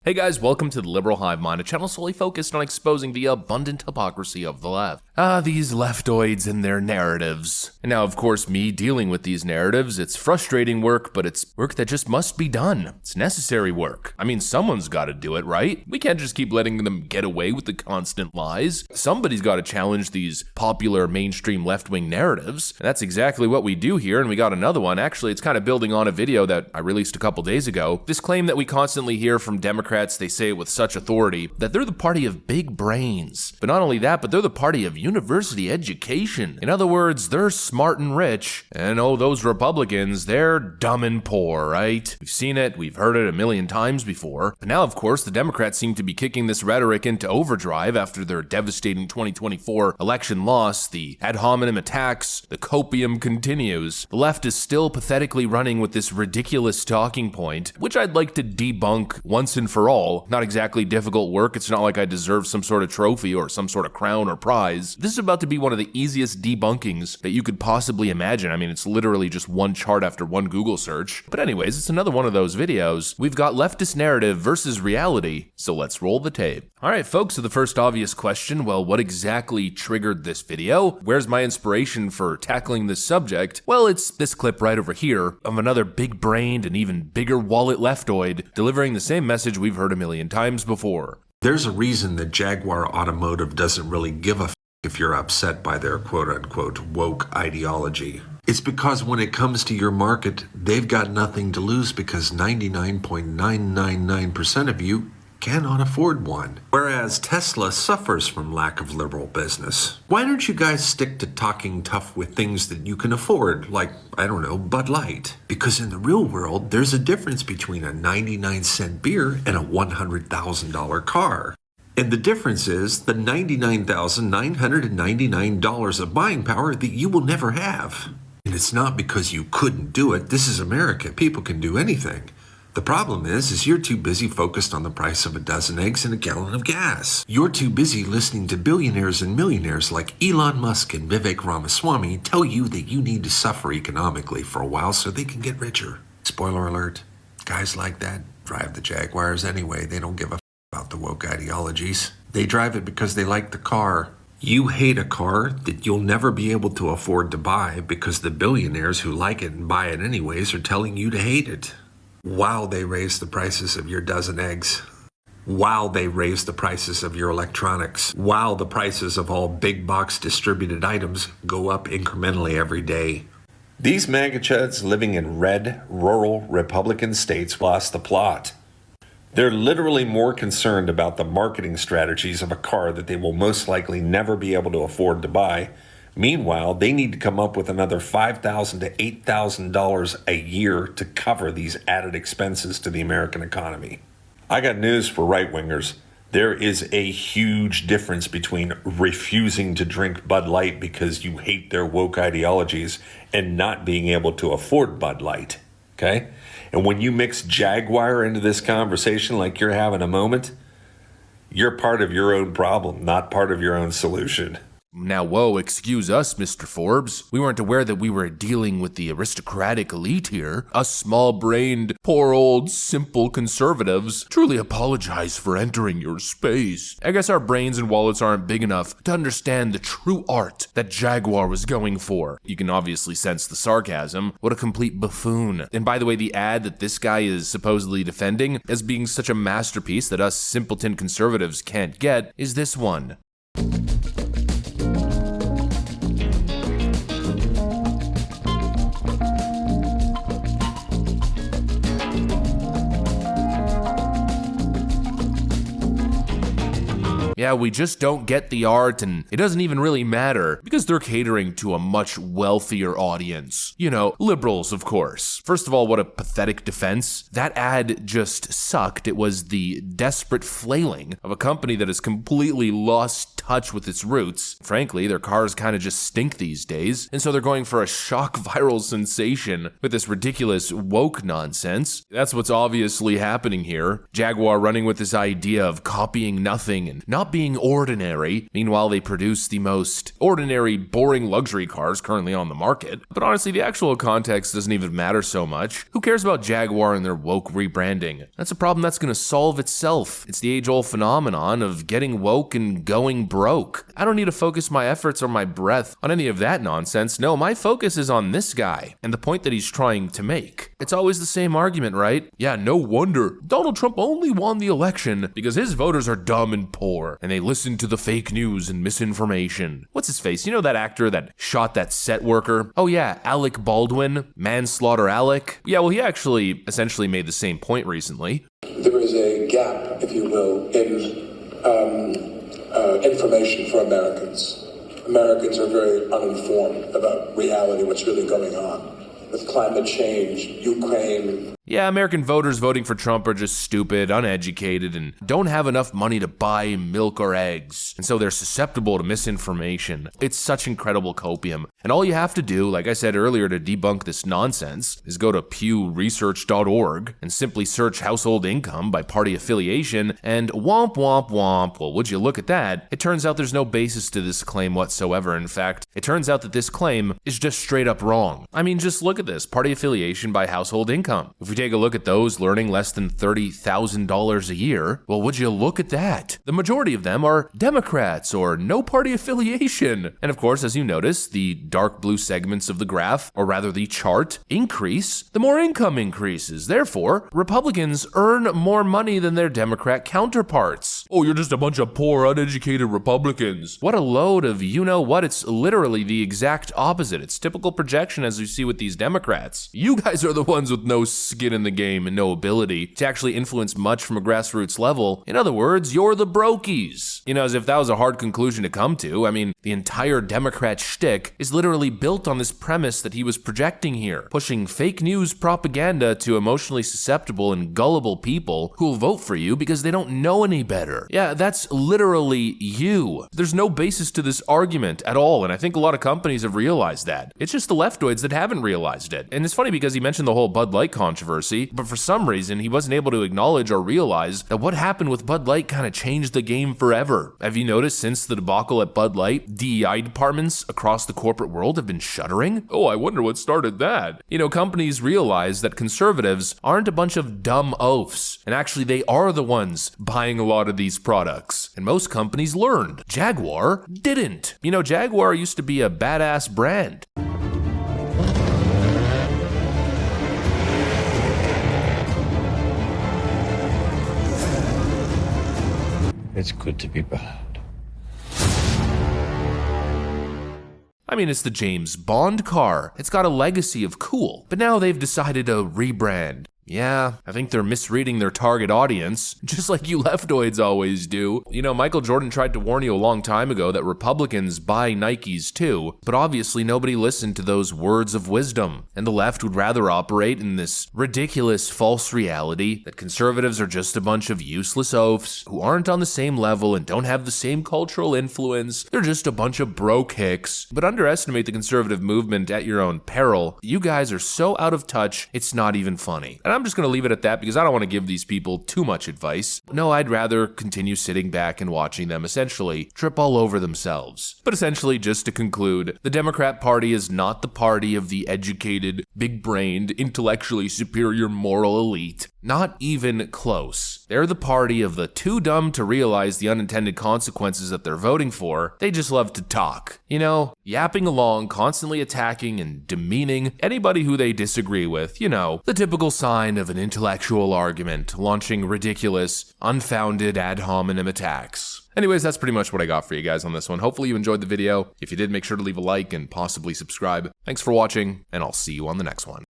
Hey guys, welcome to the Liberal Hive Mind, a channel solely focused on exposing the abundant hypocrisy of the left. These leftoids and their narratives. And now, of course, me dealing with these narratives, it's frustrating work, but it's work that just must be done. It's necessary work. I mean, someone's gotta do it, right? We can't just keep letting them get away with the constant lies. Somebody's gotta challenge these popular mainstream left-wing narratives. And that's exactly what we do here, and we got another one. Actually, it's kind of building on a video that I released a couple days ago. This claim that we constantly hear from Democrats, they say it with such authority, that they're the party of big brains. But not only that, but they're the party of university education. In other words, they're smart and rich, and those Republicans, they're dumb and poor, right? We've seen it, we've heard it a million times before. But now, of course, the Democrats seem to be kicking this rhetoric into overdrive after their devastating 2024 election loss. The ad hominem attacks, the copium continues. The left is still pathetically running with this ridiculous talking point, which I'd like to debunk once and for all. Not exactly difficult work. It's not like I deserve some sort of trophy or some sort of crown or prize. This is about to be one of the easiest debunkings that you could possibly imagine. I mean, it's literally just one chart after one Google search. But anyways, it's another one of those videos. We've got leftist narrative versus reality, so let's roll the tape. Alright folks, so the first obvious question, well, what exactly triggered this video? Where's my inspiration for tackling this subject? Well, it's this clip right over here of another big-brained and even bigger wallet leftoid delivering the same message we've heard a million times before. There's a reason that Jaguar Automotive doesn't really give a f if you're upset by their quote-unquote woke ideology. It's because when it comes to your market, they've got nothing to lose because 99.999% of you cannot afford one. Whereas Tesla suffers from lack of liberal business. Why don't you guys stick to talking tough with things that you can afford, like, I don't know, Bud Light? Because in the real world, there's a difference between a 99-cent beer and a $100,000 car. And the difference is the $99,999 of buying power that you will never have. And it's not because you couldn't do it. This is America. People can do anything. The problem is you're too busy focused on the price of a dozen eggs and a gallon of gas. You're too busy listening to billionaires and millionaires like Elon Musk and Vivek Ramaswamy tell you that you need to suffer economically for a while so they can get richer. Spoiler alert, guys like that drive the Jaguars anyway. They don't give a f about the woke ideologies. They drive it because they like the car. You hate a car that you'll never be able to afford to buy because the billionaires who like it and buy it anyways are telling you to hate it. While they raise the prices of your dozen eggs, while they raise the prices of your electronics, while the prices of all big box distributed items go up incrementally every day. These MAGA chuds living in red, rural Republican states lost the plot. They're literally more concerned about the marketing strategies of a car that they will most likely never be able to afford to buy. Meanwhile, they need to come up with another $5,000 to $8,000 a year to cover these added expenses to the American economy. I got news for right-wingers. There is a huge difference between refusing to drink Bud Light because you hate their woke ideologies and not being able to afford Bud Light, okay? And when you mix Jaguar into this conversation like you're having a moment, you're part of your own problem, not part of your own solution. Now, whoa, excuse us, Mr. Forbes. We weren't aware that we were dealing with the aristocratic elite here. Us small-brained, poor old, simple conservatives truly apologize for entering your space. I guess our brains and wallets aren't big enough to understand the true art that Jaguar was going for. You can obviously sense the sarcasm. What a complete buffoon. And by the way, the ad that this guy is supposedly defending as being such a masterpiece that us simpleton conservatives can't get is this one. Yeah, we just don't get the art, and it doesn't even really matter because they're catering to a much wealthier audience. You know, liberals, of course. First of all, what a pathetic defense. That ad just sucked. It was the desperate flailing of a company that has completely lost touch with its roots. Frankly, their cars kind of just stink these days, and so they're going for a shock viral sensation with this ridiculous woke nonsense. That's what's obviously happening here. Jaguar running with this idea of copying nothing and not about being ordinary. Meanwhile, they produce the most ordinary, boring luxury cars currently on the market. But honestly, the actual context doesn't even matter so much. Who cares about Jaguar and their woke rebranding? That's a problem that's going to solve itself. It's the age-old phenomenon of getting woke and going broke. I don't need to focus my efforts or my breath on any of that nonsense. No, my focus is on this guy and the point that he's trying to make. It's always the same argument, right? Yeah, no wonder Donald Trump only won the election because his voters are dumb and poor and they listen to the fake news and misinformation. What's his face? You know that actor that shot that set worker? Oh yeah, Alec Baldwin, Manslaughter Alec. Yeah, well, he actually essentially made the same point recently. There is a gap, if you will, in information for Americans. Americans are very uninformed about reality, what's really going on with climate change, Ukraine. Yeah, American voters voting for Trump are just stupid, uneducated, and don't have enough money to buy milk or eggs, and so they're susceptible to misinformation. It's such incredible copium, and all you have to do, like I said earlier, to debunk this nonsense is go to pewresearch.org and simply search household income by party affiliation, and womp womp womp. Well, would you look at that? It turns out there's no basis to this claim whatsoever. In fact, it turns out that this claim is just straight up wrong. I mean, just look at this, party affiliation by household income. If we take a look at those earning less than $30,000 a year, well, would you look at that? The majority of them are Democrats or no party affiliation. And of course, as you notice, the dark blue segments of the graph, or rather the chart, increase the more income increases. Therefore, Republicans earn more money than their Democrat counterparts. Oh, you're just a bunch of poor, uneducated Republicans. What a load of you-know-what. It's literally the exact opposite. It's typical projection as you see with these Democrats. You guys are the ones with no skin in the game and no ability to actually influence much from a grassroots level. In other words, you're the brokies. You know, as if that was a hard conclusion to come to. I mean, the entire Democrat shtick is literally built on this premise that he was projecting here, pushing fake news propaganda to emotionally susceptible and gullible people who will vote for you because they don't know any better. Yeah, that's literally you. There's no basis to this argument at all, and I think a lot of companies have realized that. It's just the leftoids that haven't realized it. And it's funny because he mentioned the whole Bud Light controversy, but for some reason he wasn't able to acknowledge or realize that what happened with Bud Light kind of changed the game forever. Have you noticed since the debacle at Bud Light, DEI departments across the corporate world have been shuttering? Oh, I wonder what started that. You know, companies realize that conservatives aren't a bunch of dumb oafs, and actually they are the ones buying a lot of these products. And most companies learned. Jaguar didn't. You know, Jaguar used to be a badass brand. It's good to be bad. I mean, it's the James Bond car. It's got a legacy of cool, but now they've decided to rebrand. Yeah, I think they're misreading their target audience, just like you leftoids always do. You know, Michael Jordan tried to warn you a long time ago that Republicans buy Nikes too, but obviously nobody listened to those words of wisdom, and the left would rather operate in this ridiculous false reality that conservatives are just a bunch of useless oafs who aren't on the same level and don't have the same cultural influence. They're just a bunch of broke hicks. But underestimate the conservative movement at your own peril. You guys are so out of touch, it's not even funny. And I'm just going to leave it at that because I don't want to give these people too much advice. No, I'd rather continue sitting back and watching them essentially trip all over themselves. But essentially, just to conclude, the Democrat Party is not the party of the educated, big-brained, intellectually superior moral elite. Not even close. They're the party of the too dumb to realize the unintended consequences that they're voting for. They just love to talk. You know, yapping along, constantly attacking and demeaning anybody who they disagree with. You know, the typical sign of an intellectual argument, launching ridiculous, unfounded ad hominem attacks. Anyways, that's pretty much what I got for you guys on this one. Hopefully you enjoyed the video. If you did, make sure to leave a like and possibly subscribe. Thanks for watching, and I'll see you on the next one.